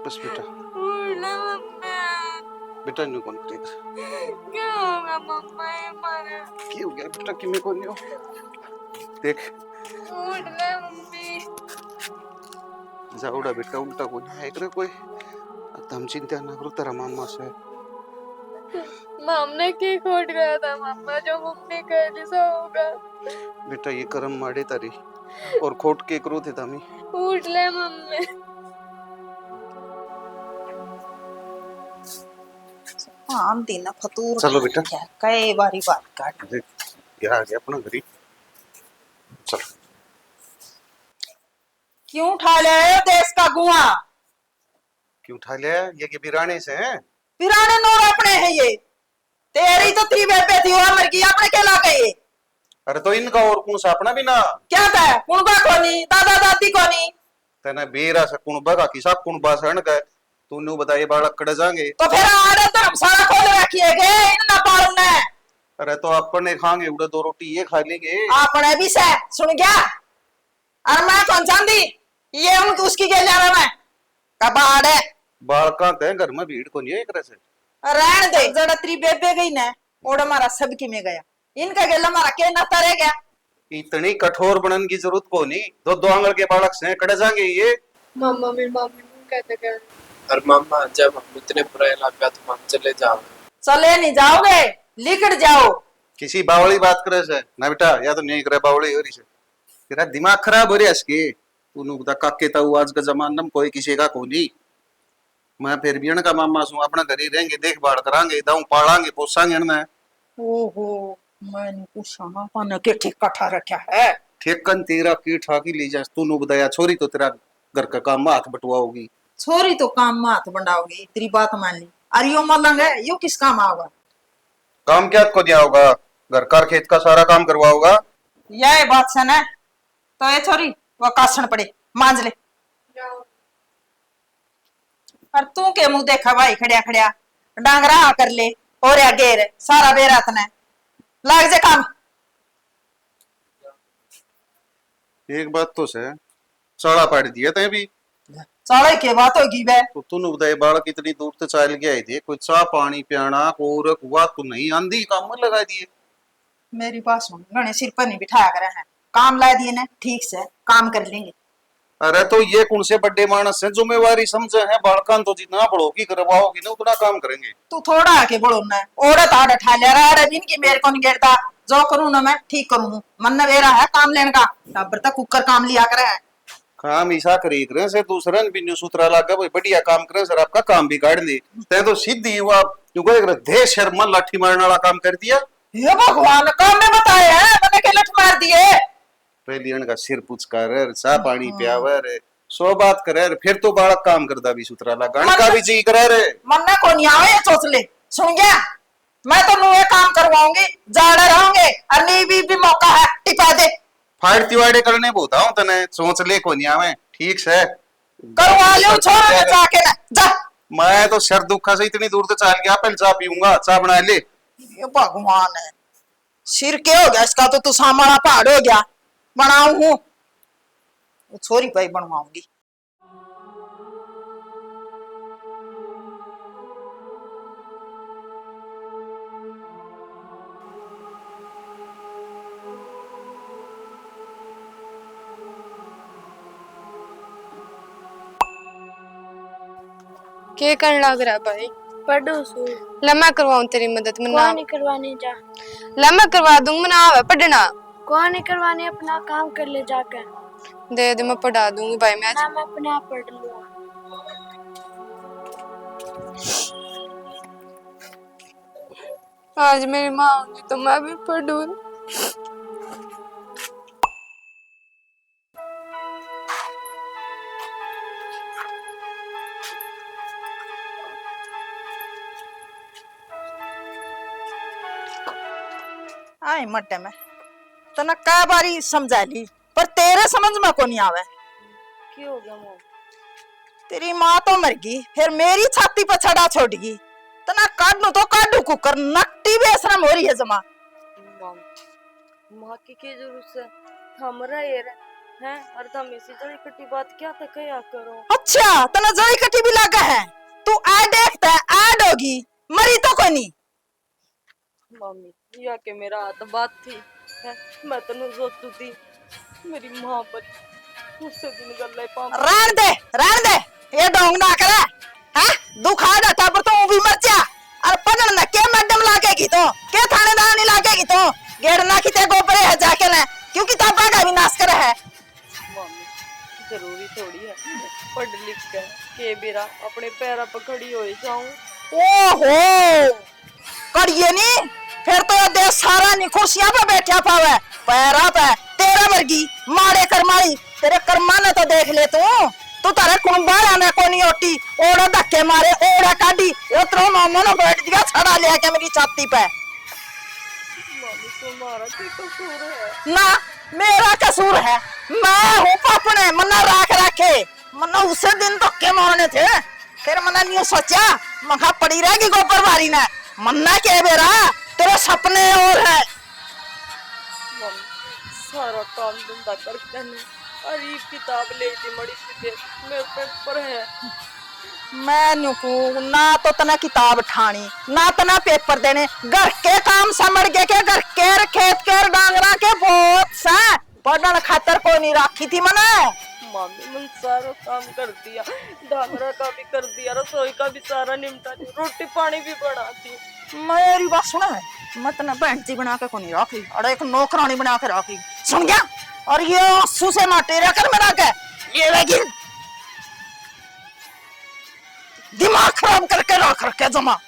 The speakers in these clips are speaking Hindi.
बस बेटा, उठना मम्मी। बेटा न्यू कौन करेगा? क्या होगा मम्मा ये मारे? क्या हो गया बेटा कि मैं कौन हो? देख उठना मम्मी। जाऊडा बेटा उल्टा कोण आहे करे कोई हम चिंता ना करो तेरा मामा से मामने की खोट गया था मम्मा जो मम्मी कह जैसा होगा। बेटा ये कर्म माड़े तारी और खोट के करो थे तमी उठ ले मम्मी। आम दिन फतूर चलो बेटा क्या कई बारी बात काट देख क्या आ गया अपना घरी चलो क्यों उठा ले देश का गुआ क्यों उठा लिया ये कि बिराने से हैं पिराने नोर अपने है ये तेरी तो त्री बेबे थी वो मर गई अपने के ला गए अरे तो इनका और कौन सा अपना भी ना क्या था कुणबा कोनी दादा दादी कोनी तेना बेरा से कुणबा का किसा कुणबा सण का तूने बताइए बालक कड़े जाएंगे तो फिर आड़े धर्मशाला खोल रखिएगे इन ना पालू ने अरे तो अपने खाएंगे उड़े दो रोटी ये खा लेंगे अपने भी से सुन गया और मैं कौन चांदी ये उनकी उसकी के ले मैं कबाड़े बालका ते घर में भीड़ को नहीं है एक तरह से रहन दे जड़ा त्री बेबे गई ने ओड़ा मारा सबकी में गया इनका गेला मारा के ना तरे गया इतनी कठोर बनने की जरूरत को नहीं दो आंगल के बालक से कड़े जाएंगे ये मम्मा मेरी मम्मी कहते क्या? और मम्मा जब हम इतने बुरा लगा तो हम चले जाओ चले नहीं जाओगे लिखट जाओ किसी बावली बात करे से ना बेटा या तो नहीं करे बावली हो रही से तेरा दिमाग खराब हो रहा है इसके तूने बता काके ताऊ आज के जमाने में कोई किसी का को नहीं मैं फिर भी का मामा सू अपना घर ही रहेंगे देखभाल करांगे दाऊ पालांगे पोसांगे ना ओहो मैंने पूछा पाने के ठीक कठा रखा है ठेकन तेरा की ठाकी ले जा तूने बताया छोरी तो तेरा घर का काम में हाथ बटवाओगी छोरी तो काम में हाथ बंडाओगी तेरी बात मान ली अरे यो मलंग है यो किस काम आओगा काम क्या को दिया होगा घर का खेत का सारा काम करवाओगा यह बात से न तो ये छोरी वो कासन पड़े मांज ले और तू के मुंह देखा भाई खड़िया खड़िया डांगरा कर ले और या गेर सारा बेरात ने लाग जे काम एक बात तो से सड़ा पाड़ दिया तय भी साले के बात होगी बे तो तूने बताया बालक इतनी दूर से चल के आई थी कोई चाह पानी पियाना और हुआ तो नहीं आंधी काम में लगा दिए मेरी बात सुन गणे सिर पर नहीं बिठाया करे हैं काम ला दिए ने ठीक से काम कर लेंगे अरे तो ये कौन से बड़े मानस है जिम्मेवारी समझे है बालकान तो जितना बड़ोगी करवाओगी ना उतना काम करेंगे तू थोड़ा आके बढ़ो ना ओड़ा ताड़ ठा ले रहा है जिनकी मेरे को नहीं गिरता जो करूं ना मैं ठीक करूं मन न वेरा है काम लेने का टब्बर तक कुकर काम लिया करे है काम ऐसा करी करे से दूसरे ने भी सूत्रा लगा भाई बढ़िया काम करे सर आपका काम भी काट ली तै तो सीधी हुआ क्योंकि एक देश शर्मा लाठी मारने वाला काम कर दिया हे भगवान काम में बताए हैं मैंने के लठ मार दिए पहली का सिर पूछ कर चाह पानी पियावर सो बात करे फिर तो बालक काम करता भी सूत्रा लगा का भी जी करे रे मन को नहीं आवे सोच ले सुन गया मैं तो नुए काम करवाऊंगी जाड़े रहोगे और नहीं भी मौका है टिपा दे फाड़ तिवाड़े करने बोता हूँ तने सोच ले को नहीं आवे ठीक से करवा लो छोड़ ना जाके ना जा मैं तो सर दुखा से इतनी दूर तो चल गया पहले चाह पीऊंगा चाह बना ले ये भगवान है सिर के हो गया इसका तो तू सामाना पहाड़ हो गया बनाऊ हूँ छोरी भाई बनवाऊंगी क्या करने लग रहा भाई? पढ़ो सो लम्मा करवाऊं तेरी मदद में ना कौन नहीं करवाने जा लम्मा करवा दूंगी ना आवे पढ़ना कौन नहीं करवाने अपना काम कर ले जाकर दे दे मैं पढ़ा दूंगी भाई मैं ना मैं अपने आप पढ़ लूंगा आज मेरी माँ होगी तो मैं भी पढ़ूं आई मट्टे में तो ना कई बारी समझा ली पर तेरे समझ में को नहीं आवे क्यों हो गया मो तेरी माँ तो मर गई फिर मेरी छाती पर छड़ा छोड़ गई तो ना काटू तो काटू कुकर नकटी बेशरम हो रही है जमा माँ की जरूरत है हमारा ये है और तुम इसी जड़ी कटी बात क्या तक कया करो। अच्छा तना जड़ी कटी भी लागा है। तू आ देखता ऐड होगी मरी तो कोई नहीं। मम्मी या के मेरा हाथ बात थी है मैं तनु सोचती थी मेरी मां पर उससे दिन गल्ले पाम रहन दे ये डोंग ना करे हैं दुखा जाता पर तू भी मर जा और पगड़ ना के मैडम लागेगी तो के थानेदार नहीं लागेगी तो गेड़ना की ते गोबरे है जाके ना क्योंकि ताबा का विनाश करे है। मम्मी जरूरी थोड़ी है पढ़ लिख के बेरा अपने पैरों पर खड़ी हो जाऊं। ओहो करिए नी फिर तो ये देश सारा नी कुर्सियां पे बैठा पावे पैरा पे तेरा वर्गी मारे करमाई तेरे कर्मा ने तो देख ले तू तारे कुंबारा ने कोनी ओटी ओड़ा धक्के मारे ओड़ा काटी उतरो मामा ने बैठ दिया छड़ा ले के मेरी छाती पे। मम्मी तुम्हारा क्या कसूर है। ना मेरा कसूर है मैं हूँ पापने मन्ना राख रखे मन्ना उसे दिन धक्के मारने थे फिर मन्ना नहीं सोचा मखा पड़ी रहेगी गोबर बारी ने मन्ना के बेरा तेरे सपने और है। मम्मी सारा काम धंधा करके नहीं अरे किताब ले थी मड़ी सी देख मेरे पेपर है। मैं नुकू ना तो तना किताब ठानी ना तना पेपर देने घर के काम समझ के घर के खेत के डांगरा के बहुत सा पढ़न खातर कोई नहीं राखी थी मने। मम्मी मन सारा काम कर दिया डांगरा का भी कर दिया रसोई का भी सारा निपटा दिया रोटी पानी भी बना दी। मेरी बात सुना है मत ना बहन जी बना के को नहीं रखी और एक नौकरानी बना के रखी सुन गया और ये आंसू से माटे रखकर मेरा के ये लेकिन दिमाग खराब करके रख रखे जमा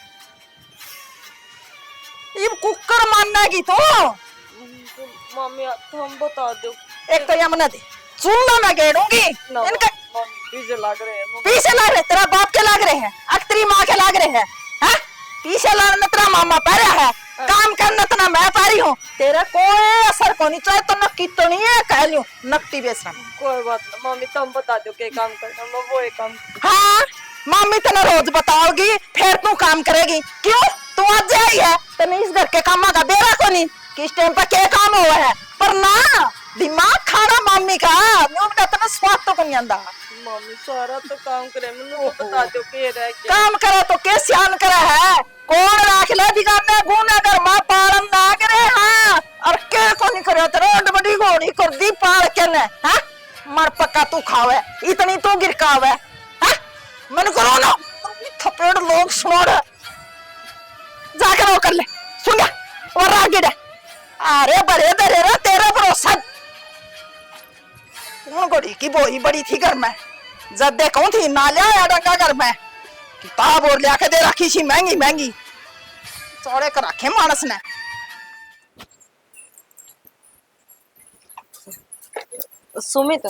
ये कुकर मानना की तो मम्मी तुम बता दो एक तो यमना दे चूल्हा मैं गेड़ूंगी ना इनका मम्मी पीछे लग रहे हैं पीछे लग रहे तेरा बाप के लग रहे हैं अक्तरी माँ के लग रहे हैं हाँ? पीछे लगना तेरा मामा पैरा है काम करना तो ना मैं पारी हूँ तेरा कोई असर को नहीं चाहे तो न कितनी है कह लियो नकटी बेचना। कोई बात ना मम्मी तुम बता दो क्या काम करना मैं वो एक काम। हाँ मम्मी तेना रोज बताओगी फिर तू काम करेगी क्यों तू आज आई है तेने इस घर के काम का बेरा को नहीं किस टाइम पर क्या काम हुआ है पर ना दिमाग खाना मम्मी का उनका तेना स्वाद तो को नहीं आंदा। मम्मी सारा तो काम करे मैंने तो बता दो के रह गया काम करे तो के सियान करे है कौन राख ले बिगाड़ने गुना कर मां पालन ना करे हाँ और के को नहीं करे तेरा बड़ी घोड़ी कर दी पाल के ने हां मर पक्का तू खावे इतनी तू गिरकावे हां मन करो ना थपेड़ लोग सुनो रे जाकर वो कर ले सुन गया और आगे दे अरे बड़े दरे रे तेरा भरोसा कौन घोड़ी की बोई बड़ी थी घर में जब देखो थी ना लिया डंगा घर में किताब और लिया के दे रखी सी महंगी महंगी चौड़े कर रखे मानस ने। सुमित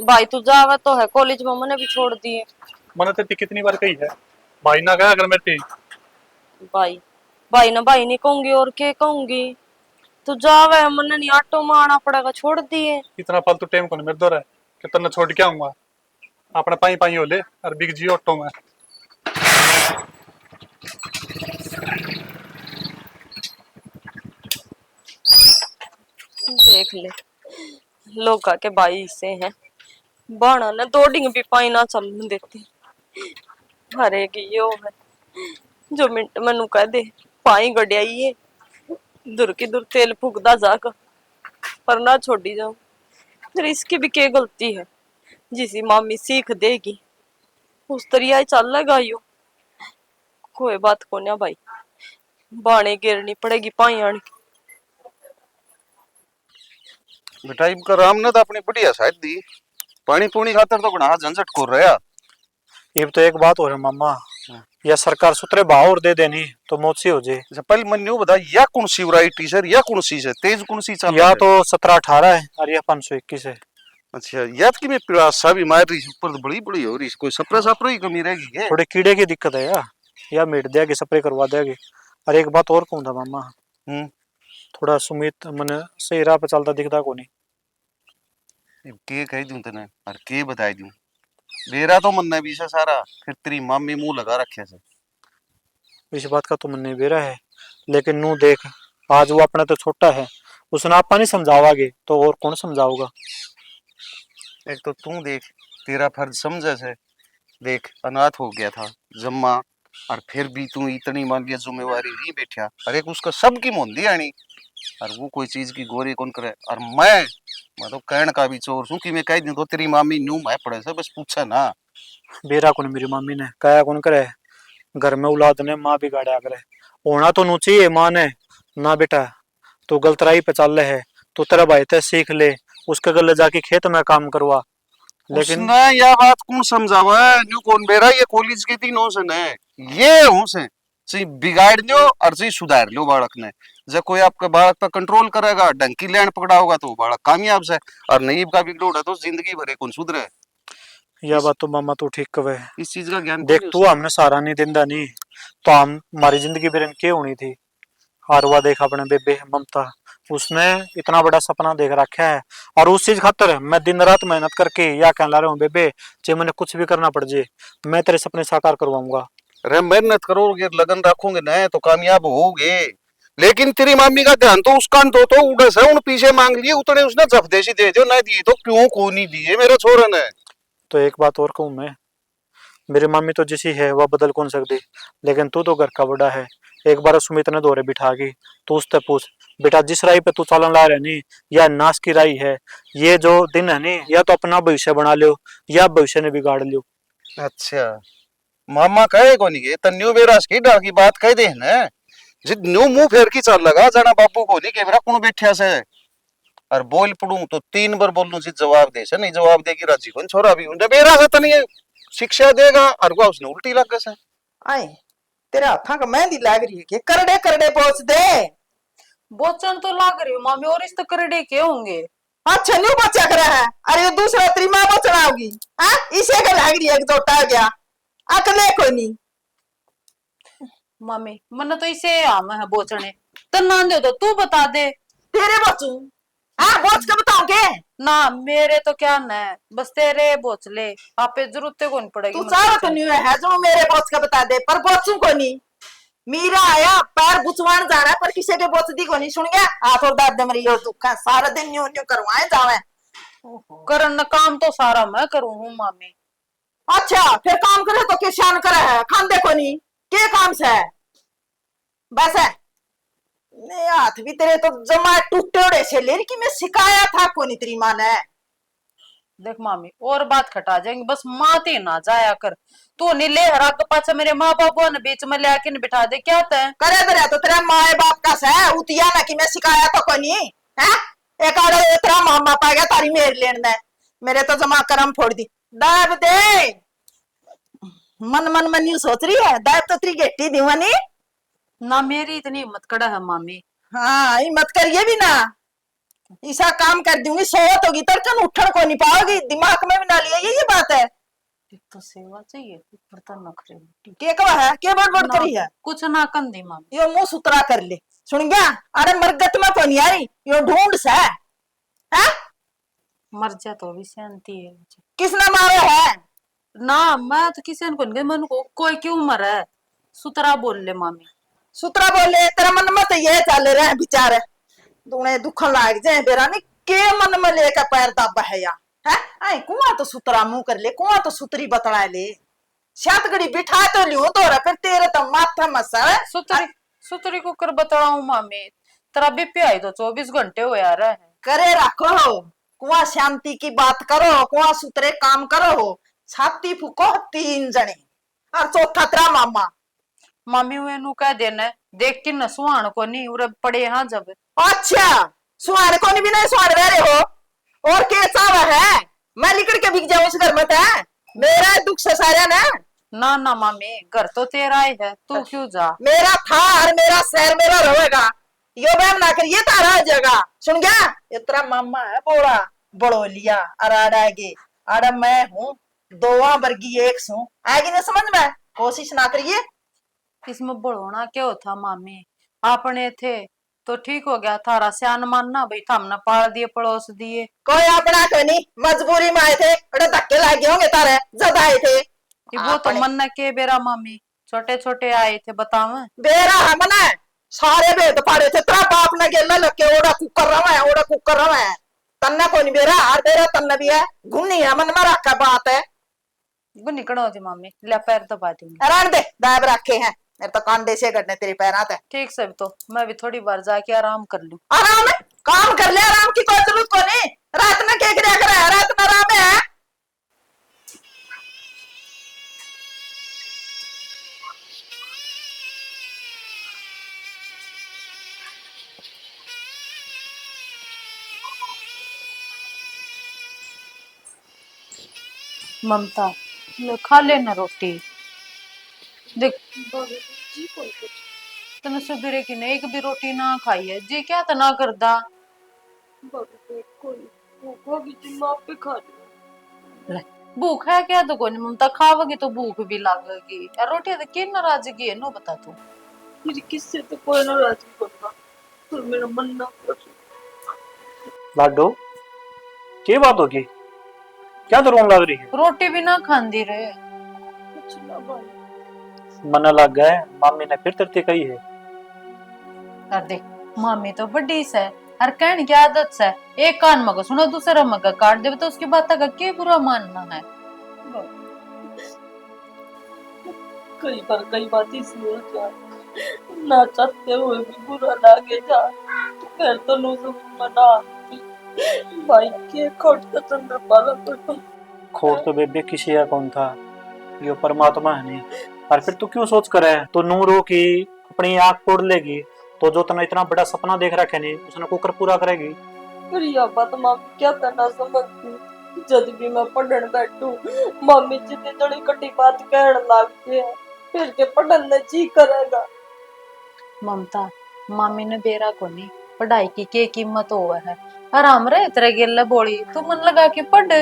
भाई तू जावा तो है कॉलेज में मैंने भी छोड़ दिए। मैंने तेरी कितनी बार कही है भाई ना गया अगर मैं तेरी भाई भाई ना भाई नहीं कहूंगी और क्या कहूंगी तू जावे मैंने नहीं ऑटो में आना पड़ेगा छोड़ दिए। इतना फालतू टाइम को मेरे दौर है कि तेने छोड़ के आऊंगा अपना पाई पाई हो ले और बिग जी ऑटो में। देख ले लोग के भाई से हैं बाणा ने दौड़िंग भी पाई ना चलने देती हरे की यो है जो मिनट मैनू कह दे पाई गड़ियाई है दूर की दूर तेल फूकदा जाकर पर ना छोड़ी जाऊं फिर इसकी भी क्या गलती है जिसी मामी सीख देगी उस तरिया चल लगा यो कोई बात को ना भाई बाणे गिरनी पड़ेगी पाई आने की। बेटा इनका राम ने तो अपनी बढ़िया साइड दी पानी पूनी खातर तो घना झंझट कर रहा। ये तो एक बात हो रही मामा या सरकार सुतरे भाव और दे देनी तो मौत सी हो जाए। अच्छा पहले मन न्यू बता या कौन सी वैरायटी सर या कौन सी है तेज कौन सी चल या तो 17-18 है और या 521 है। अच्छा याद की मैं पिरासा भी मार रही पर बड़ी बड़ी हो रही कोई सपरा सपरा ही कमी रहेगी है। थोड़े कीड़े की दिक्कत है या मिट देगी स्प्रे करवा देगी। और एक बात और कहूँ था मामा थोड़ा सुमित मन सही राह पे चलता दिखता को नहीं के कह दूं तने और के बताई दूं मेरा तो मन नहीं भी से सारा फिर तेरी मम्मी मुंह लगा रखे से इस बात का तो मन नहीं बेरा है लेकिन नू देख आज वो अपना तो छोटा है उसने आपा नहीं समझावागे तो और कौन समझाओगा। एक तो तू देख, तेरा फर्ज समझे से, देख अनाथ हो गया था जम्मा, और फिर भी तू इतनी मान लिया जिम्मेवारी नहीं बैठा। अरे उसका सबकी मोंदी आनी, और वो कोई चीज की गोरी कौन करे। और मैं तो कहने का भी चोर हूँ कि मैं कह दूं तो तेरी मामी न्यू मैं पड़े से बस पूछा ना। बेरा कौन मेरी मम्मी ने कया कौन करे, घर में औलाद ने माँ बिगाड़ा करे। होना तो नू चाहिए माँ ने ना बेटा, तू गलत राही पे चल रहे है, तू तेरा भाई थे सीख ले, उसके गले जाके खेत में काम करवा। लेकिन उसने यह बात कौन समझावा है, न्यू कौन बेरा ये कॉलेज के तीनों से ने ये हूं से ची बिगाड़ लो और ची सुधार लो बालक ने। जब कोई आपके बालक पर कंट्रोल करेगा, डंकी लैंड पकड़ा होगा तो बालक कामयाब से, और नहीं का बिगड़ोड़ा तो जिंदगी भर कौन सुधरे। यह बात तो मामा तू ठीक कवे। इस चीज का ज्ञान देख तू हमने सारा नहीं दिंदा नहीं, तो हम हमारी जिंदगी बेरन के होनी थी। हारवा देख अपने बेबे ममता, उसने इतना बड़ा सपना देख रखा है, और उस चीज खातर मैं दिन रात मेहनत करके या कह ला रहा हूँ बेबे, चाहे मैंने कुछ भी करना पड़ जाए मैं तेरे सपने साकार करवाऊंगा। अरे मेहनत करोगे लगन रखोगे ना तो कामयाब होगे। लेकिन तेरी मामी का ध्यान तो उसका तो उड़े से उन पीछे मांग लिए उतने उसने जफदेशी दे दियो, नहीं दिए तो क्यों को नहीं दिए मेरे छोरे ने। तो एक बात और कहूँ मैं, मेरी मम्मी तो जिसी है वह बदल कौन सकती, लेकिन तू तो घर का बड़ा है। एक बार सुमित ने दौरे बिठा गई तो उससे पूछ बेटा, जिस राही पे तू चालन ला रहे नी या नाश की राही है, ये जो दिन है नी या तो अपना भविष्य बना लियो या भविष्य ने बिगाड़ लियो। अच्छा मामा कहे को नहीं तन्यू बेरास की डर की बात कह दे न, जिद न्यू मुंह फेर की चल लगा जाना बापू को नहीं के मेरा कौन बैठा से, और बोल पड़ू तो 3 बार बोलूं जिद जवाब दे से, नहीं जवाब देगी राजी को छोरा भी उनके बेरा से तनी शिक्षा देगा, और वो उसने उल्टी लग गए से। आई तेरे हाथा का मेहंदी लाग रही है कि करड़े करड़े पोछ दे। बोचन तो लाग रही हूँ मामी, और इस तो करड़े के होंगे। अच्छा न्यू बच्चा कर रहा है, अरे ये दूसरा तेरी माँ बचना होगी। हाँ इसे का लाग रही है कि जोटा गया अकले कोई नहीं। मामी मन तो इसे आम है बोचने, तो ना दे तो तू बता दे। तेरे बच्चू हाँ बोच के बताओगे ना मेरे तो क्या न है, बस तेरे बोच ले, आपे जरूरत को नहीं पड़ेगी। तू चाहो तो नहीं है जो मेरे बोच का बता दे, पर बोचू को नहीं। मीरा आया पैर बुचवान जा रहा है पर किसी के बोच दी को नहीं। सुन गया हाथ और दाद मरी और दुखा सारा दिन न्यू न्यू करवाए जावे। करन काम तो सारा मैं करूँ हूँ मामी। अच्छा फिर काम करे तो किसान करे है, खान देखो नहीं के काम से है बस है। नहीं हाथ भी तेरे तो जमा टूटे से ले कि मैं सिखाया था को नहीं तेरी माँ ने। देख मामी और बात खटा जाएंगे, बस माते ना जाया कर तू नहीं ले हरा के पाछा मेरे माँ बाप ने बीच में लेके बिठा दे क्या तय करे दे तो तेरा माए बाप का से उतिया ना कि मैं सिखाया तो को नहीं है। एक आड़े तेरा मामा पा गया तारी मेर लेन दे, मेरे तो जमा करम फोड़ दी। दाब दे मन मन मन यू सोच रही है, दाब तो तेरी गेटी दीवानी ना, मेरी इतनी हिम्मत कड़ा है मामी। हाँ हिम्मत करिए भी ना, ऐसा काम कर दूंगी सोवत होगी तड़कन उठन को नहीं पाओगी, दिमाग में भी ना लिया ये बात है। एक तो सेवा चाहिए बर्तन नखरे के कवा है के बड़ करी है कुछ ना कंदी मामी। यो मुंह सुतरा कर ले सुन गया। अरे मरगत में तो नहीं आ रही यो ढूंढ से है? मर जा तो भी शांति है किसने मारे है ना, मैं तो किसी को नहीं मन को कोई क्यों मरा है, सुतरा बोल ले मामी। सुतरा बोले तेरा मन में तो ये चल रहे हैं बेचारे दुने दुख लाग जाए बेरा नहीं के मन में लेकर पैर दब है या है। आई कुआं तो सुतरा मुंह कर ले, कुआं तो सुतरी बतला ले, सात घड़ी बिठा तो लियो तो फिर तेरे तो माथा मसा है। सुतरी सुतरी को कर बताऊं मामी, तेरा बीपी आई तो 24 घंटे हो यार है। करे रखो कुआं शांति की बात करो, कुआं सुतरे काम करो, छाती फूको 3 जने और चौथा तेरा मामा। मामी हुए नु कह देना देख के न सुहान को नहीं उरे पड़े यहाँ जब। अच्छा सुहार को नहीं भी नहीं सुहार रहे हो और के चावा है मैं लिकड़ के बिक जाऊं इस घर में है मेरा दुख से सारा ना ना मामी घर तो तेरा ही है, तू क्यों जा। मेरा था और मेरा शहर मेरा रहेगा, यो बैम ना करिए तारा जगह। सुन गया ये तेरा मामा है बोला बड़ो लिया और आड़ागे आड़ा मैं हूँ दोवा वर्गी एक सू आगे नहीं समझ में कोशिश ना करिए। इसमें बढ़ोना क्या होता मामी, आपने थे तो ठीक हो गया, थारा सियान मानना भाई हमने पाल दिए पड़ोस दिए। कोई अपना तो नहीं मजबूरी में आए थे बड़े धक्के लागे होंगे तारे जब आए थे। वो तो मन के बेरा मामी छोटे छोटे आए थे बताओ बेरा हमने सारे भेद पाड़े थे तेरा बाप ने गेला लगे ओड़ा कुकर रहा है ओड़ा कुकर रहा है तन्ना को नहीं बेरा और बेरा तन्ना भी है घूमनी है मन में रखा बात है। गुन्नी कड़ो जी मम्मी ले पैर दबा दूंगी। रहने दे दाब रखे हैं मेरे तो कांडे से गड़ने तेरे पैर आते। ठीक से तो मैं भी थोड़ी बार जाके आराम कर लूं। आराम है काम कर ले आराम की कोई जरूरत को नहीं। रात में क्या क्या कर रात में आराम है। ममता ले खा लेना रोटी। देख तने सुबह की नहीं एक भी रोटी ना खाई है जी क्या तना करदा। ले भूख है क्या तो कोई नहीं ममता खाओगी तो भूख भी लगेगी और रोटी तो किन नाराजगी है नो बता तू। मेरी किससे तो कोई नाराजगी करना पर मेरा मन ना लाडो क्या बात होगी, क्या तो रोन लग रही है? रोटी भी ना खांदी रे। कुछ ना भाई मन लग गए मामी ने फिर तरती कही है। कर दे मामी तो बड़ी से और कहने की आदत से एक कान मगा सुनो दूसरा मगा काट दे तो उसकी बात का क्या बुरा मानना है। कई बात इसलिए क्या ना चाहते हुए भी बुरा लागे जा फिर तो नुजू मना भाई के खोट का चंद्र पाला तो खोट तो बेबे किसी का कौन था, यो परमात्मा है नहीं। और फिर तू क्यों सोच कर है तो नूरो की अपनी आंख तोड़ लेगी तो जो तना इतना बड़ा सपना देख रखे नहीं उसने कुकर पूरा करेगी। फिर यह बात मामी क्या करना समझती जब भी मैं पढ़ने बैठू मम्मी जितनी जड़ी कटी बात कहने लगती है फिर के पढ़ने जी करेगा। ममता मामी ने बेरा को नहीं पढ़ाई की के कीमत हो है आराम रहे तेरे गिल्ला बोली तू मन लगा के पढ़।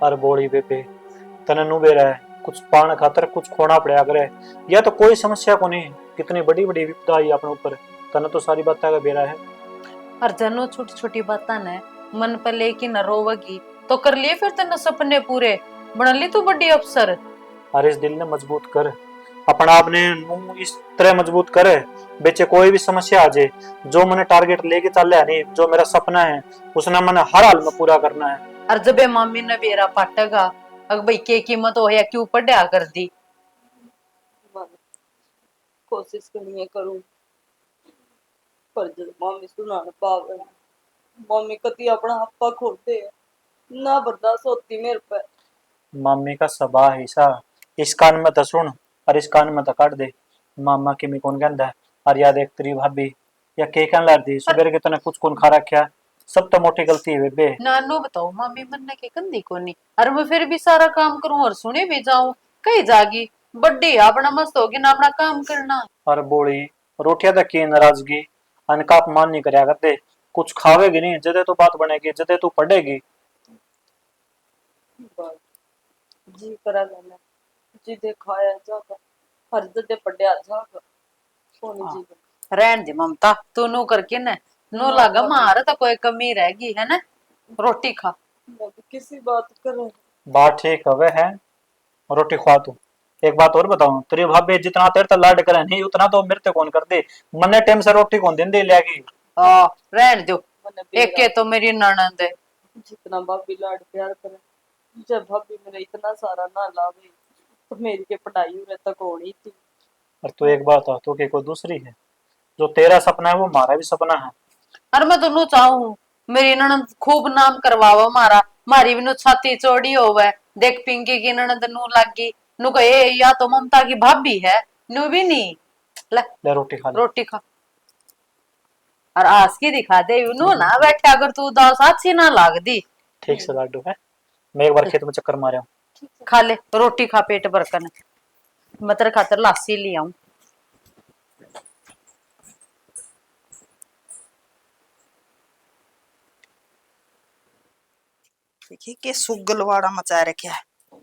और बोली बेबे तने नु बेरा है कुछ पान खातर कुछ खोना पड़ा करे या तो कोई समस्या को नहीं। कितनी बड़ी बड़ी विपदा आई अपने ऊपर तने तो सारी बातें का बेरा है। और जनो छोटी छोटी बातें ने मन पर लेके न रोवगी तो कर लिए फिर तेने सपने पूरे बना ली तू बड़ी अफसर। और इस दिल ने मजबूत कर अपना आपने इस तरह मजबूत करे बेचे कोई भी समस्या आ जाए जो मैंने टारगेट लेके चल रहा नहीं जो मेरा सपना है उसने मैंने हर हाल में पूरा करना है। और जब मामी ने बेरा पाटेगा अगर भाई के कीमत हो या क्यों पढ़ा कर दी। कोशिश करनी है करूं पर जब मम्मी सुना न पावे मम्मी कति अपना हप्पा खोलते है ना बर्दाश्त होती मेरे पे। मामी का सबा है सा इस कान में तो सुन और इस कान में तो काट दे। मामा की मी कौन कहता है और याद एक तेरी भाभी या के कहने लग दी सुबह के तने कुछ कौन खा रखा सब तो मोटी गलती है बेबे। नानू बताओ मामी मन ने के कंदी को नहीं और मैं फिर भी सारा काम करूं और सुने भी जाऊं कहीं जागी बड्डी अपना मस्त होगी ना अपना काम करना। और बोली रोटियां तक की नाराजगी अनका अपमान नहीं करया करते कुछ खावेगी नहीं जदे तो बात बनेगी जदे तू पढ़ेगी। जी करा लेना जिदे खाया जागा हर जदे पढ़या जागा सोनी जी रहन दे ममता तू नो करके न नो लगा मार तो कोई कमी रहेगी है ना रोटी खा। मैं भी किसी बात करूं बात ठीक हवे है रोटी खवा तू। एक बात और बताऊं तेरी भाभी जितना तेरे तक लाड करे नहीं उतना तो मेरे ते कौन कर दे मन्ने टाइम से रोटी कौन दिन दे लेगी। रहन दो मैंने एक के तो मेरी ननद है जितना भाभी लाड प्यार करे जब भाभी मेरा इतना सारा ना लावे तो मेरी के पढ़ाई उरे तक होनी थी। और तू एक बात तो के कोई दूसरी है जो तेरा सपना है वो हमारा भी सपना है। और मैं दोनों चाहूं मेरी ननद खूब नाम करवावा हमारा मारी भी नु छाती चौड़ी होवे देख पिंकी की ननद नु लागी नु कहे या तो ममता की भाभी है नु भी नहीं ले रोटी खा ले। रोटी खा और आज की दिखा दे नु ना बैठा अगर तू उदास अच्छी ना लाग दी। ठीक से लाडू है मैं एक बार खेत में चक्कर मारे खा ले रोटी खा पेट भर कर मैं तेरे खातर लासी ले आऊं। देखिए के सुगलवाड़ा मचा रखा है।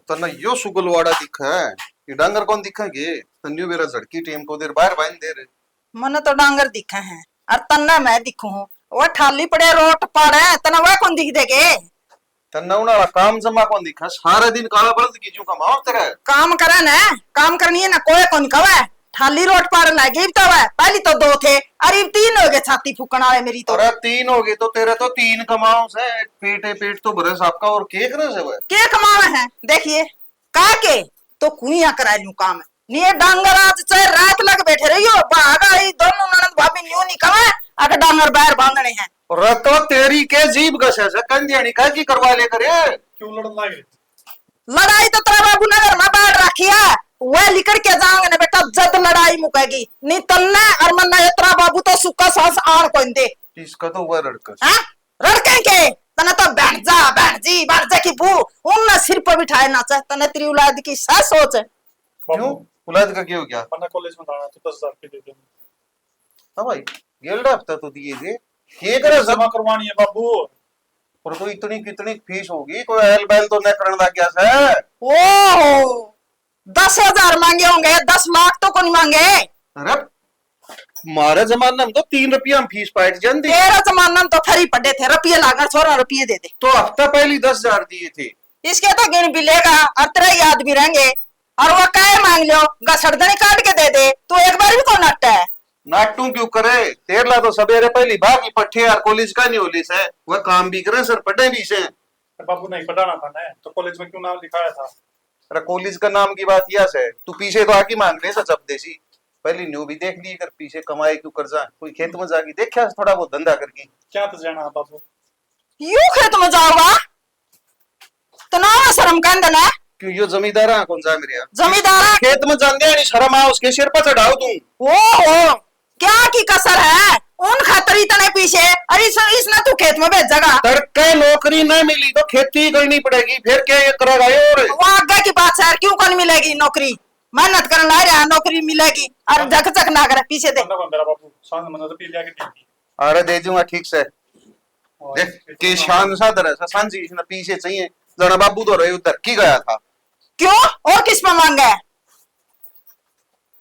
तना यो सुगलवाड़ा दिखा है ये डांगर कौन दिखेंगे तन्यू मेरा झड़की टीम को देर बाहर बांध दे रहे मन तो डांगर दिखा है और तन्ना मैं दिखू हूँ वो ठाली पड़े रोट पड़े तना वह कौन दिख देगे तन्ना उनाला काम जमा कौन दिखा सारे दिन काला बलद की क्यों कमाओ तेरा काम करे ना काम करनी है ना कोई कौन कवे थाली रोट पार लगी तो है, पहली तो 2 थे, अरे 3 हो गए छाती फूकण वाले मेरी तो। अरे 3 हो गए तो तेरे तो 3 कमाओ से, पेट है पेट तो भरे आपका, और के करे से वो के कमावे है देखिए का के तो कुइया करा लू काम नहीं डांगर आज चाहे रात लग बैठे रहियो भागा ही दोनों ननद भाभी न्यू नहीं कमा अगर डांगर बाहर बांधने हैं। रतो तेरी के जीभ घसे से कंदियानी का की करवा ले करे। क्यों लड़न लागे? लड़ाई तो तेरा बाबू नगर में बाढ़ रखी है, वह लिखड़ के जाएंगे ना बेटा, जद लड़ाई मुकेगी नहीं तन्ना और मन्ना तेरा बाबू तो सुक्का सांस आन को दे। इसका तो हुआ लड़का हाँ लड़के के तना तो बैठ जा की बू उन सिर पर बिठाए ना चाहे तने तेरी औलाद की सा सोच है। क्यों औलाद का क्यों क्या? वरना कॉलेज में जाना तो 10,000 रुपये दे दे। हाँ भाई गेल्ड हफ्ता तो दिए थे, ये करे जमा करवानी है बाबू। और तो इतनी कितनी फीस होगी, कोई हेल बैल तो न करने लग गया से। ओ 10,000 मांगे होंगे, 10 लाख तो कौन मांगे। अरे हमारे जमाने में तो 3 रुपया हम फीस पाई जानती। तेरा जमाना में तो फरी पड़े थे, रुपये लागा छोरा रुपये दे दे। तो हफ्ता पहले 10,000 दिए थे। इसके तो गिन भी लेगा और तेरा याद भी रहेंगे, और वो काय मांग लो गसड़दनी काट के दे दे, तू एक बार भी तो नट्टा है। नाटू क्यों करे, तेरला तो सवेरे पहली भागी पट्टे यार कॉलेज का नहीं होली से, वह काम भी करे सर पढ़े भी से। बाबू नहीं पढ़ाना था ना, तो कॉलेज में क्यों नाम लिखाया था? अरे कॉलेज का नाम की बात यह है, तू पीछे तो आके मांग ले सब देसी, पहली न्यू भी देख ली कर पीछे कमाई क्यों कर जा, कोई खेत में जाके देखा थोड़ा बहुत धंधा करके। क्या तो जाना बाबू? यूं खेत में जाओगा तो ना शर्म का अंदर है। क्यों यो जमींदार कौन जा मेरे यहाँ? जमींदार खेत में जाने नहीं शर्म आ, उसके सिर पर चढ़ाओ तू। ओ क्या की कसर है उन खातर इतने पीछे, अरे इसने तू खेत में भेज जगह तड़के नौकरी न मिली तो खेती करनी पड़ेगी, फिर क्या ये करेगा? और वो आगे की बात है, क्यों कौन मिलेगी नौकरी, मेहनत करने ला रहा नौकरी मिलेगी और झक ना करे पीछे दे। मेरा बाबू सांस मन तो पी लिया के अरे दे दूंगा ठीक से, देख के शान सा दर है सांझी इसने पीछे चाहिए जरा बाबू तो रहे उधर की गया था। क्यों और किस में मांगा है?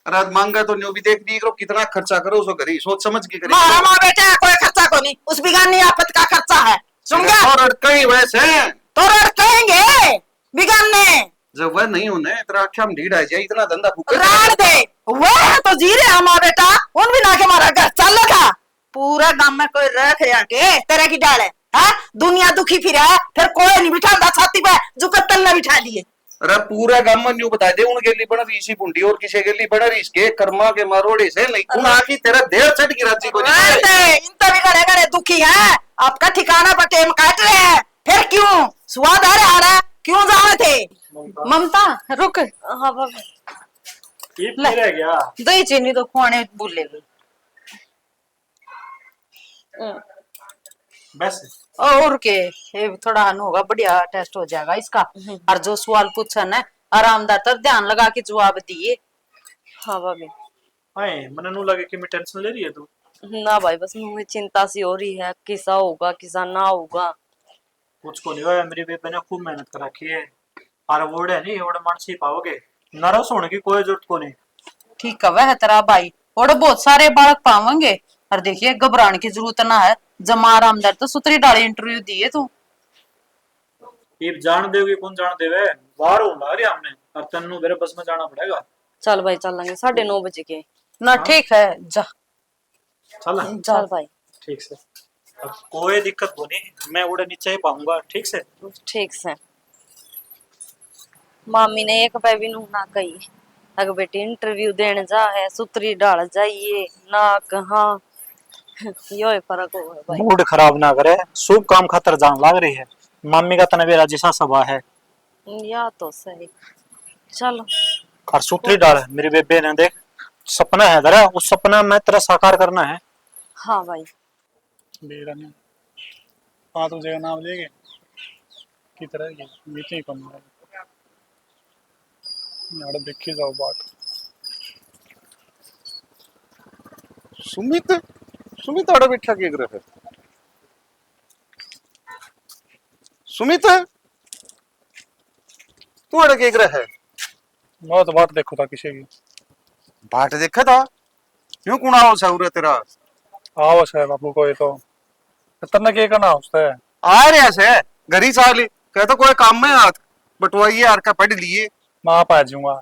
रात मांगा तो न्यू भी देख ली करो, कितना खर्चा करो उसको करी, सोच समझ के करी। मारा माँ बेटा कोई खर्चा को नहीं, उस बिगानी आफत का खर्चा है, सुन गया? और कहीं वैसे तो कहेंगे बिगाने जब वह नहीं होने तेरा आख्या हम ढीठ आ जाए, इतना धंधा फूके राड़ दे वह है तो जी रहे हमारा बेटा, उन भी ना के मारा घर चल लगा पूरा गांव में कोई रख के तेरे की डाल है, हाँ? दुनिया दुखी फिर है, फिर कोई नहीं बिठा छाती पे जो कत्तल न बिठा लिए। अरे पूरा गांव में न्यू बता दे उनके लिए बना रही इसी बुंडी और किसी के लिए बना रही इसके कर्मा के मारोड़े से नहीं कुन आकी तेरा देर चढ़ की राज्य को नहीं दे इन भी घरे घरे दुखी है, आपका ठिकाना पर टेम काट रहे हैं, फिर क्यों स्वाद आ रहा क्यों जावे थे? ममता रुक, हाँ भाभी। ये रह गया दही चीनी तो खुआने भूल गई। बस और के ये थोड़ा होगा, बढ़िया टेस्ट हो जाएगा इसका, और जो सवाल पूछा ना आरामदार तर ध्यान लगा के जवाब दिए। हाँ भाभी। हाय मने नु लगे कि मैं टेंशन ले रही है तू। ना भाई बस मुझे चिंता सी हो रही है, किसा होगा किसा ना होगा। कुछ को नहीं होया, मेरी बेबे ने खूब मेहनत कर रखी है, और वो है नहीं वो मानसी पाओगे, नाराज होने की कोई जरूरत को नहीं। ठीक है वह तेरा भाई, और बहुत सारे बालक पावेंगे, और देखिए घबराने की जरूरत ना है, जमा आरामदार तो सुतरी डाली इंटरव्यू दिए तू। ये जान देगी कौन जान देवे, बाहर होगा रे हमने, और तन्नू मेरे बस में जाना पड़ेगा। चल भाई चलेंगे 9:30 बजे के ना। ठीक है जा चल चल भाई ठीक से, अब कोई दिक्कत को नहीं, मैं उड़े नीचे ही पाऊंगा ठीक से। ठीक से। मामी ने एक पे भी ना कही अगर बेटी इंटरव्यू देने जा है सुतरी डाल जाइए ना कहा यो फर्क हो भाई। मूड खराब ना करे, शुभ काम खातर जान लाग रही है, मम्मी का तने बेरा जैसा सभा है। या तो सही चलो। और सुतरी डाल मेरी बेबे ने, देख सपना है जरा, उस सपना में तेरा साकार करना है। हाँ भाई बेरा ने हाँ तुझे नाम लेंगे की तरह की मीटिंग कम है यार, देखी जाओ बात। सुमित सुमित आड़ा बैठा के ग्रह है सुमित तू आड़ा के ग्रह है मैं तो बात देखो था किसी की बाट देखा था क्यों कुणा हो साउरे तेरा आवश है बाबू को, ये तो तरना के करना उससे आ रहा से घरी चाली कहता कोई काम में हाथ बटवाइए यार का पढ़ लिए मैं आप आ जाऊंगा,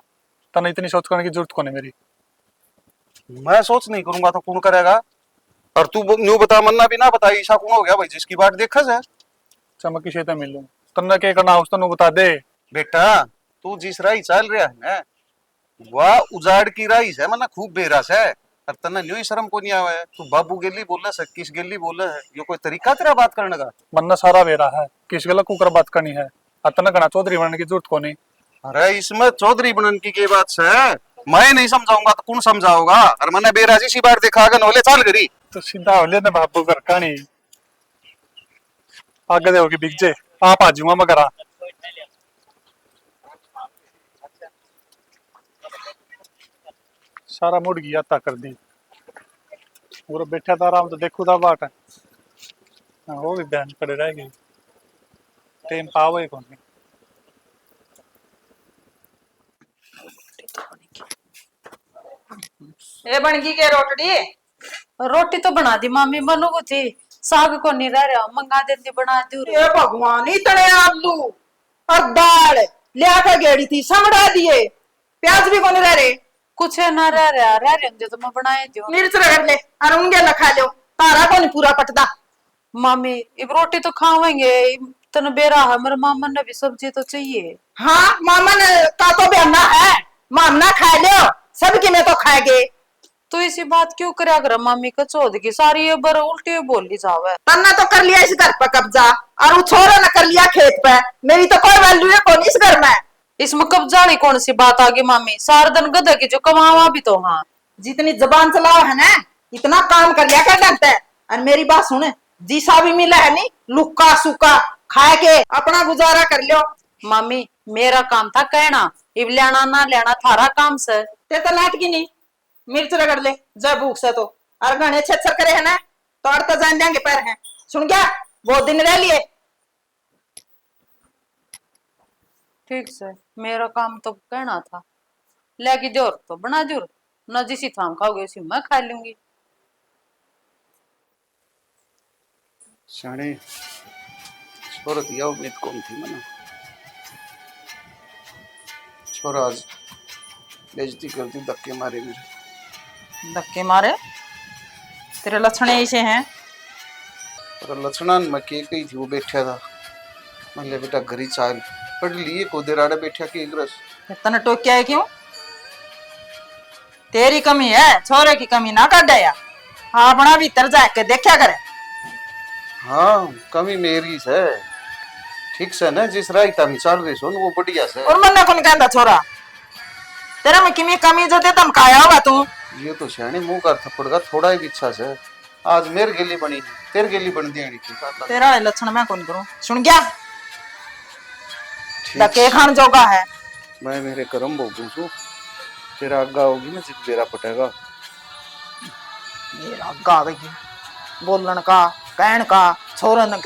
तना इतनी सोच करने की जरूरत को नहीं मेरी। मैं सोच नहीं करूंगा तो कौन करेगा। और तू न्यू बता, मन्ना भी ना बता, ईशा कौन हो गया भाई जिसकी बाट देखा है। चमक किसे ते मिलूं तन्ना के करना उस तनु बता दे। बेटा तू जिस राही चल रहा है ना, वह उजाड़ की राही है, मना खूब बेरास है। और तना न्यू ही शर्म को नहीं आवा है, तू बाबू गेली बोला है, किस गेली बोला है, ये कोई तरीका तेरा बात करने का। मन्ना सारा बेरा है किस गला कुकर बात करनी है। अतना गणा चौधरी बनने की जरूरत को नहीं। अरे इसमें चौधरी बनन की के बात है, मैं नहीं समझाऊंगा तो कौन समझाओगा। और मैंने बेराजी सी बार देखा अगर नोले चाल करी तो सीधा हो लेना बाबू कर कहानी आगे दे होगी बिक जे आप आ जाऊंगा मैं करा। सारा मुड़ गया ता कर दी पूरा बैठा था आराम तो देखू था बाट वो भी बहन पड़े रह गई टाइम पावे कौन नहीं। ए बनगी के रोटड़ी रोटी तो बना दी मामी, बनोगो थी। साग को नहीं रह रहा, मंगा देती बना दी। ए भगवान इतने आलू और दाल ले आकर गेड़ी थी समड़ा दिए, प्याज भी कोने रह रहे। कुछ है ना रह रहे होंगे तो मैं बनाए दूं। मिर्च रगड़ ले और उंगे लखा लो, तारा को नहीं पूरा पटदा। मामी अब रोटी तो खावेंगे, तन बेरा है, मेरे मामा ने भी सब्जी तो चाहिए। हाँ मामा ने का तो बहना है, मामना खा लो सबकी में तो खाएगे। तो इसी बात क्यों करा कर मामी का चौध की सारी ये बर उल्टी बोली जावे। तन्ना तो कर लिया इस घर पर कब्जा और वो छोरा ने कर लिया खेत पे, मेरी तो कोई वैल्यू है कौन इस घर में। इसमें कब्जा वाली कौन सी बात आ गई मामी, सारा दिन गधा की जो कमावा भी तो। हाँ जितनी जबान चलाओ है ना इतना काम कर लिया क्या डरता है। और मेरी बात सुने, जीसा भी मिला है नहीं, लुक्का सुक्का खा के अपना गुजारा कर लो। मामी मेरा काम था कहना, इब लेना ना लेना थारा काम से। ते तो नाटकी नहीं, मिर्च रगड़ ले जब भूख से तो, और घने छेछर करे है ना तो और तो जान देंगे पैर हैं। सुन गया बहुत दिन रह लिए। ठीक से मेरा काम तो कहना था, लेके जोर तो बना जोर न, जिसी थाम खाओगे उसी मैं खा लूंगी। शाणे छोरत या उम्मीद कौन थी मना, छोरा आज बेइज्जती कर दी, धक्के मारे मेरे। धक्के मारे तेरे लक्षण ऐसे हैं। और लक्षणान में के गई थी, वो बैठा था, मैं ले बेटा घरी चाल पढ़ लिए को देर आड़े बैठा के एक रस। तने टोक्या है क्यों? तेरी कमी है, छोरे की कमी ना कर दया, अपना भीतर जाके देखा करे। हाँ कमी मेरी है, ठीक से ना जिस रायता में चल रही सुन वो बढ़िया से। और मन्ना कौन कहता छोरा तेरा में किमी कमी जो ते तुम काया होगा तू। ये तो शाणी मुंह का थप्पड़ का थोड़ा ही इच्छा से, आज मेरे गेली बनी तेरे गेली बन दी थी। तेरा लक्षण मैं कौन करूं, सुन गया धक्के खान जोगा है। मैं मेरे कर्म भोगूं छू, तेरा आगा होगी ना जित बेरा पटेगा। मेरा आगा आवेगी बोलन का कहन का, छोरन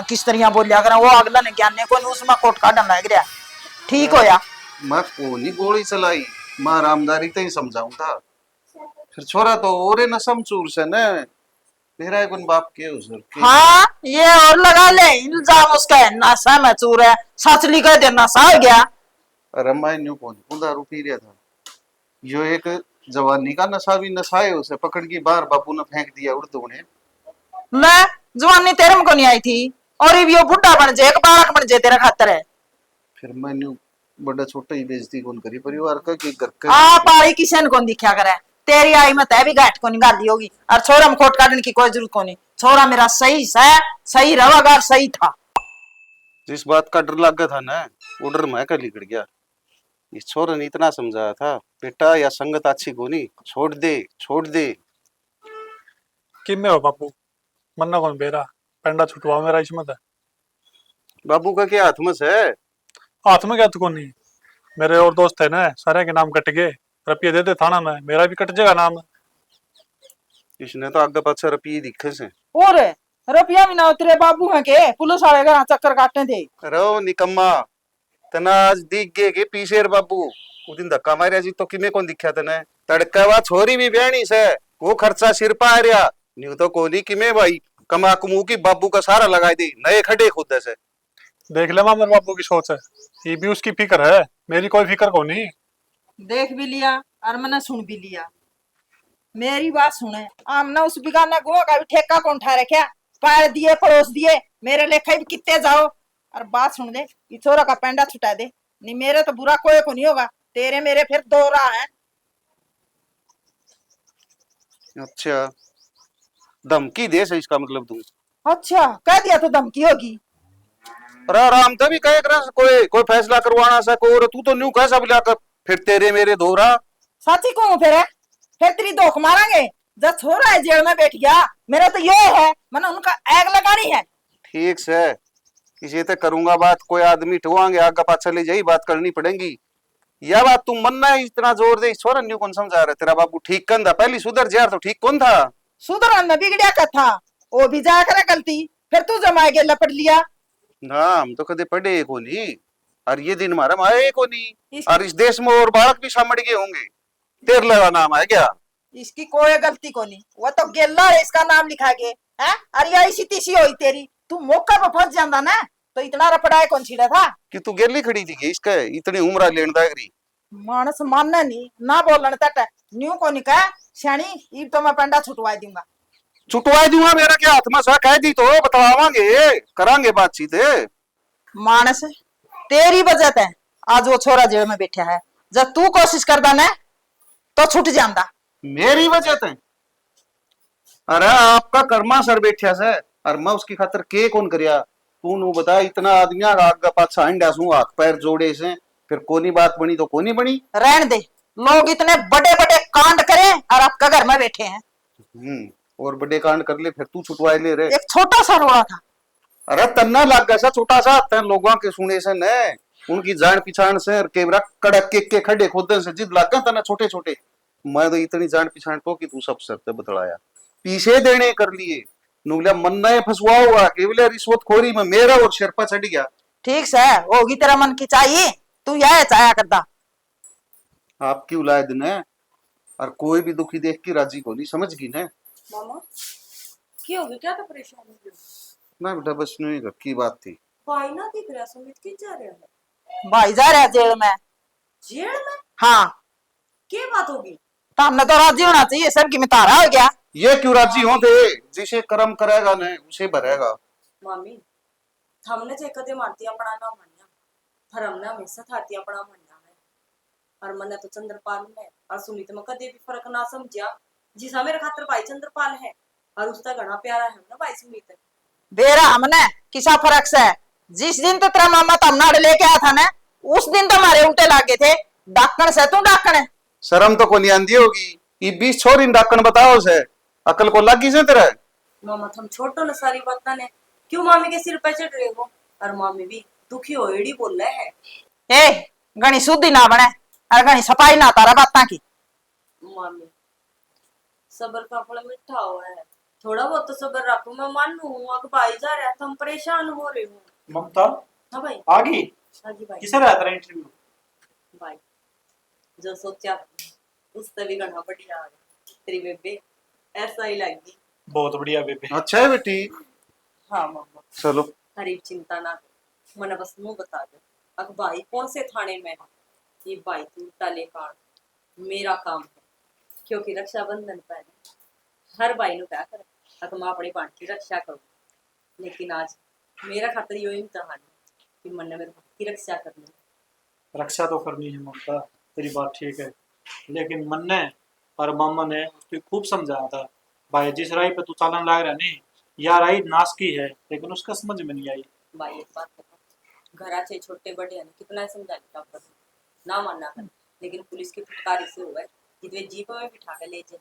किस तरह बोलिया करा वो अगला ने ज्ञान ने कोई उसमें कोट काटन लग गया। ठीक होया मैं कोनी गोली चलाई, मां रामदारी तो ही समझाऊं था, फिर छोरा तो ओरे न समचूर से न मेरा एक बाप के उसर के। हाँ ये और लगा ले इल्जाम उसका है, नशा में चूर है, सचली कह दे नशा हो गया। अरे मैं न्यू कोनी दारू पी रहा था, यो एक जवानी का नशा भी नशा है, उसे पकड़ के बाहर बापू ने फेंक दिया उर्दू ने। मैं जवानी तेरे में को नहीं आई थी, और अब यो बुढ़ा बन जाए, एक बालक बन जाए तेरा खातर है। फिर मैं न्यू बड़ा छोटा ही बेइज्जती कौन करी परिवार का कि घर का। आप आई किसी ने कौन दिखा करे, तेरी आई मत है भी गाठ को निकाली होगी, और छोरा में खोट काटने की कोई जरूरत को नहीं। छोरा मेरा सही है, सही रवागा, सही था। जिस बात का डर लगा था ना वो डर मैं कर लिगड़ गया। इस छोरे ने इतना समझाया था, बेटा या संगत अच्छी कोनी, छोड़ दे छोड़ दे। कि में हो बापू मन्ना कौन बेरा पेंडा छुटवाओ मेरा इसमत है। बाबू का क्या हाथ में है? हाथ में क्या तू कौन नहीं, मेरे और दोस्त है ना सारे के नाम कट गए, रुपये दे दे थाना में, मेरा भी कट जाएगा नाम। इसने तो आगे पाछे रुपये दिखे से। और रुपया भी ना उतरे बाबू है के पुलिस वाले घर चक्कर काटने थे। रो निकम्मा तना आज दिख गए के पीछे बाबू उस दिन धक्का मारिया जी तो किमे कौन दिखा तने, तड़का वा छोरी भी ब्याणी से वो खर्चा सिर पा रिया न्यू तो कोनी किमे भाई कमा कुमू की बाबू का सारा लगाई दी नए खड़े खुद से। देख ले मेरे बापू की सोच है, ये भी उसकी फिक्र है, मेरी कोई फिक्र को नहीं। देख भी लिया और मैंने सुन भी लिया, मेरी बात सुने, आमना उस बिगाना गुआ का भी ठेका कौन ठा रखा? पार दिए पड़ोस दिए, मेरे लेखा भी कितने जाओ। और बात सुन दे, ये छोरा का पेंडा छुटा दे, नहीं मेरे तो बुरा कोई को नहीं होगा, तेरे मेरे फिर दो राह है। अच्छा, धमकी दे से इसका मतलब तू? अच्छा, कह दिया तो धमकी होगी। अरे आराम से भी कहे कर, कोई कोई फैसला करवाना सा को, और तू तो न्यू कैसा बुला कर फिर तेरे मेरे दोहरा। साची कहूँ फिर तेरी दोख मारेंगे। जब छोरा है जेल में बैठ गया, मेरा तो ये है मैंने उनका आग लगानी है। ठीक से किसी से करूंगा बात, कोई आदमी ठुआंगे आगे पाछा ले जाई बात करनी पड़ेगी। यह बात तुम मनना है इतना जोर दे, छोरा न्यू कौन समझा रहा तेरा बाबू ठीक कौन था? पहली सुधर जा तो ठीक कौन था? सुधर न बिगड़िया का था, वो भी जाया करे गलती, फिर तू जमाए के लपट लिया। ना हम तो कदे पढ़े को नहीं, और ये दिन हमारा माए को नहीं, और इस देश में और बालक भी सामड़ गए होंगे, तेरे लगा नाम है क्या? इसकी कोई गलती को नहीं, वो तो गेला है, इसका नाम लिखा गया है। अरे ऐसी तीसी हुई तेरी, तू मौका पर फंस जाता ना तो इतना रपड़ाए कौन छिड़ा था कि तू गेली खड़ी थी कि इसका इतनी उम्र लेन दागरी। मानस मानना नहीं ना बोलन तट न्यू को नहीं कहा श्याणी, इब तो मैं पंडा छुटवा दूंगा। छुटवा दूंगा मेरा क्या हाथ में सा, कह दी तो बतावांगे, करांगे बातचीत। मानस तेरी वजह है आज वो छोरा जेल में बैठा है, जब तू कोशिश करदा ना तो छूट जाता। मेरी वजह से? अरे आपका कर्मा सर बैठा से, और मैं उसकी खातर के कौन करिया? तू नु बता, इतना आदमी आगा पाछा हंडा सू हाथ पैर जोड़े से, फिर कोनी बात बनी तो कोनी बनी। रहन दे, लोग इतने बड़े बड़े कांड करें और आपका घर में बैठे हैं। और बड़े कांड कर ले फिर तू छुटवाए ले रे। एक छोटा सा रोड़ा था। अरे तन्ना लग गया सा छोटा सा, तेन लोगों के सुने से न, उनकी जान पिछाण से केवरा कड़क के खड़े खोदन से जिद लग गया तना छोटे छोटे। मैं तो इतनी जान पिछाण तो कि तू सब सरते बतलाया, पीछे देने कर लिए नुगला मन ने फंसवा हुआ, केवल रिश्वत खोरी में मेरा और शेरपा चढ़ गया। ठीक से होगी तेरा मन की चाहिए, तू यह चाया करता। आपकी औलाद ने, और कोई भी दुखी देख के राजी को नहीं, समझ गई ना? मामा क्यों हो गया, क्या तो परेशान हो गए? ना बेटा बस नहीं घर की बात थी। भाई ना दिख रहा, सुमित किस जा रहे हैं? भाई जा रहा है जेल में। जेल में? हाँ, क्या बात होगी? तो हमने तो राजी होना चाहिए, सब की में तारा हो गया। ये क्यों राजी हो थे? जिसे कर्म करेगा न उसे भरेगा। मामी हमने जे कदे मारती अपना ना मान्या, पर हमने हमेशा थाती अपना मान्या है। और मैंने तो चंद्रपाल में और सुमित में कदे भी फर्क ना समझा। जिसा मेरे खातर भाई चंद्रपाल है और उसका घना प्यारा है ना भाई सुमित। बेरा हमने किसा फर्क से, जिस दिन तो तेरा मामा तमनाडु लेके आया था ना, उस दिन तो हमारे उल्टे लागे थे। डाकण से तू डाकण, शर्म तो कोनी आंदी होगी, ये 20 छोरी डाकन बताओ से, अकल को लगी से तेरे? मामा थम छोटो न सारी बात ने क्यों मामी के सिर पे चढ़ रहे हो? और मामी भी दुखी हो एड़ी बोल रहे है। ए गणी शुद्धि ना बने और गणी सफाई ना तारा बातां की। मामी सबर का फल मीठा हुआ है, थोड़ा बहुत तो सबर रखो। मैं मानू हूँ अब भाई जा रहा है, तुम परेशान हो रहे हो। ममता हाँ भाई आ गई? हाँ जी भाई। किसे रहा तेरा इंटरव्यू? भाई जो सोचा उससे भी घना बढ़िया है तेरी बेबे, ऐसा ही लगी। बहुत बढ़िया बेबे। अच्छा है बेटी। हाँ मामा चलो हरी चिंता ना कर, मैंने बस मुंह बता दो अब भाई कौन से थाने में है। ये भाई तू टाले कांड मेरा काम है, क्योंकि रक्षाबंधन पर हर भाई नु क्या करे अब मैं अपनी बांट की रक्षा करूँ। लेकिन आज मेरा खातर यो इम्तिहान है कि मन ने मेरे की रक्षा करनी। रक्षा तो करनी है ममता, तेरी बात ठीक है, लेकिन मन ने और मामा ने उसको खूब समझाया था, भाई जिस राय पे तू चालन लाग रहा नहीं, या राय नाश की है, लेकिन उसका समझ में नहीं आई। भाई एक बात बताओ, घर आचे छोटे बड़े हैं कितना समझाने का ना मानना कर, लेकिन पुलिस की फटकारी से हुआ है जितने जीप में बिठा के ले जाए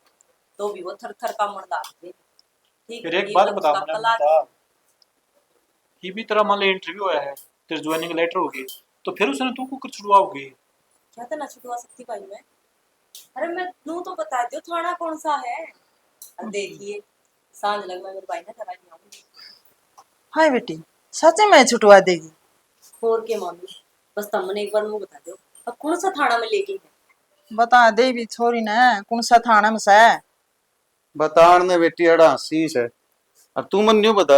तो भी वो थर थर का मर्दा ठीक फिर एक बात बता मुझे, कि भी तेरा मान लो इंटरव्यू आया है, तेरे ज्वाइनिंग लेटर होगी, तो फिर उसने तू को छुड़वाओगी? क्या तो ना छुड़वा सकती भाई मैं? अरे मैं नू तो बता दो थाना कौन सा है। अब देखिए सांझ लग मैं मेरे भाई ने करा दिया हूँ। हाय बेटी सच में छुटवा देगी? और के मामी बस तुमने एक बार मुंह बता दो अब कौन सा थाना में लेके है। बता दे भी छोरी ने कौन सा थाना में से। बतान ने बेटी अड़ा शीश है, अब तू मन न्यू बता,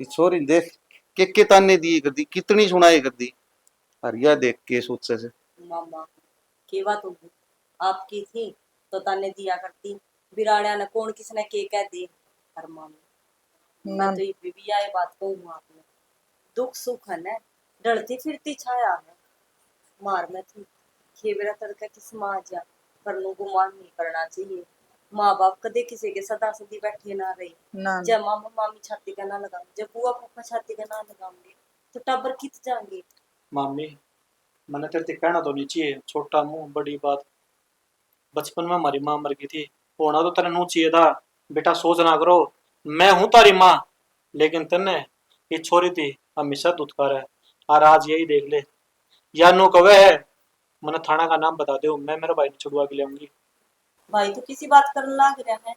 ये छोरी देख के ताने दिए कर दी, कितनी सुनाई कर दी, और यह देख के सोच से मामा के बात होगी आपकी थी तो ताने दिया करती, बिराड़िया ने कौन किसने के कह दे। पर मामी मैं तो ये भी आए बात कहूँ आपने, दुख सुख है ना ढलती फिरती छाया है। मार में थी खेबरा तड़का किस माँ जा, पर नु गुमान नहीं करना चाहिए। माँ बाप कदे किसी के सदा सदी बैठे ना रही। जब मामा मामी छाती का ना लगाओ, जब बुआ फूफा छाती का ना लगाओगे तो टब्बर कित जाएंगे। मामी मैंने तेरे से कहना तो नहीं चाहिए, छोटा मुंह बड़ी बात। बचपन में हमारी माँ मर गई थी, होना तो तेरे नू चाहिए था। बेटा सोच ना करो, मैं हूं तारी माँ, लेकिन तेने ये छोरी थी हमेशा दुत्कार है। और आज यही देख ले, या नो कवे है मैंने थाना का नाम बता दो, मैं मेरे भाई ने छुड़वा के ले आऊंगी। भाई तो किसी बात करने लाग रहा है,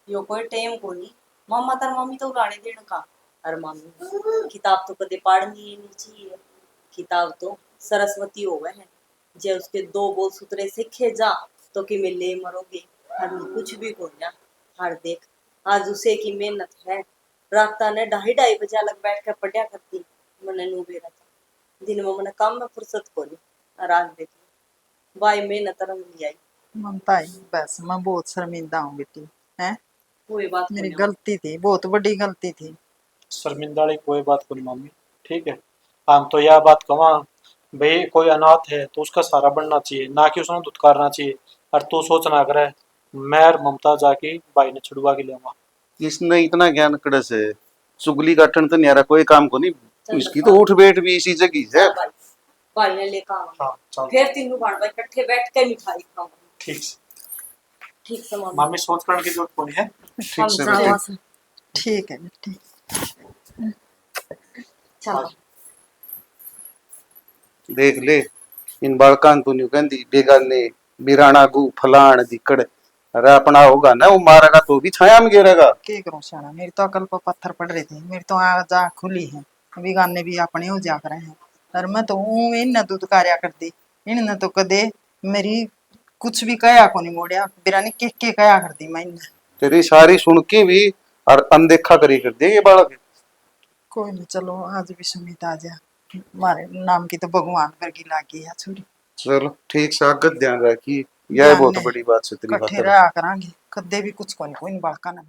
यो कोई टेम को नहीं। मामा तर मम्मी तो उड़ाने देने का। अरे मामी किताब तो कदे पढ़नी ही नहीं चाहिए, किताब तो सरस्वती होवे है। जे उसके दो बोल सुतरे सीखे जा तो कि में ले मरोगे। हर कुछ भी हो जा। हर देख आज उसे की मेहनत है, रात ने 2:30 बजे अलग बैठ कर पढ़िया करती। मैंने नू बेरा था दिन में मैंने काम में फुर्सत को नहीं। और आज देख भाई मेहनत रंग नहीं आई। ममता ही बस मैं बहुत शर्मिंदा हूँ बेटी, है कोई बात मेरी नहीं गलती थी, बहुत बड़ी गलती थी। शर्मिंदा वाली कोई बात को नहीं मामी, ठीक है। हम तो यह बात कहा भाई कोई अनाथ है तो उसका सहारा बनना चाहिए, ना कि उसने दुत्कारना चाहिए। और तू सोच ना करे, मैं और ममता जाके भाई ने छुड़वा के ले आऊंगा। इसने इतना ज्ञान कड़स है, चुगली काटन तो नहीं आ रहा कोई काम को नहीं। चल इसकी तो उठ बैठ भी इसी जगह से। भाई भाई ने लेकर आऊंगा। हाँ चल फिर तीनों बाण भाई इकट्ठे बैठ के मिठाई खाऊंगा। ठीक से। ठीक से मामी मामी सोच करने की जरूरत कौन है। ठीक से हम बेटे। जाओ। ठीक है बेटी। चलो देख ले इन बालकान तू न्यू कहती बेगाने बिराना गु फलान दिकड़। अरे अपना होगा ना वो मारेगा तो भी छाया में गिरेगा। के करूं शाना, मेरी तो अकल पर पत्थर पड़ रहे थे, मेरी तो आँख जा खुली है। अभी गाने भी अपने हो जा रहे हैं। और मैं तो हूँ इन दूध कार्या कर दी, इन तो कदे मेरी कुछ भी कया को नहीं मोड़िया। बिरानी के कया कर दी मैं इन्हें। तेरी सारी सुन के भी और अनदेखा करी कर दे ये बालक। कोई नहीं, चलो आज भी सुमित आ जा। हमारे नाम की तो भगवान वर्गी लागी है छोरी। चलो ठीक से आगत ध्यान रखी, यह ध्यान बहुत नहीं, बड़ी बात से तेरी कट्ठे खातर। रहा करांगे, कदे भी कुछ को नहीं कोई बालका ना।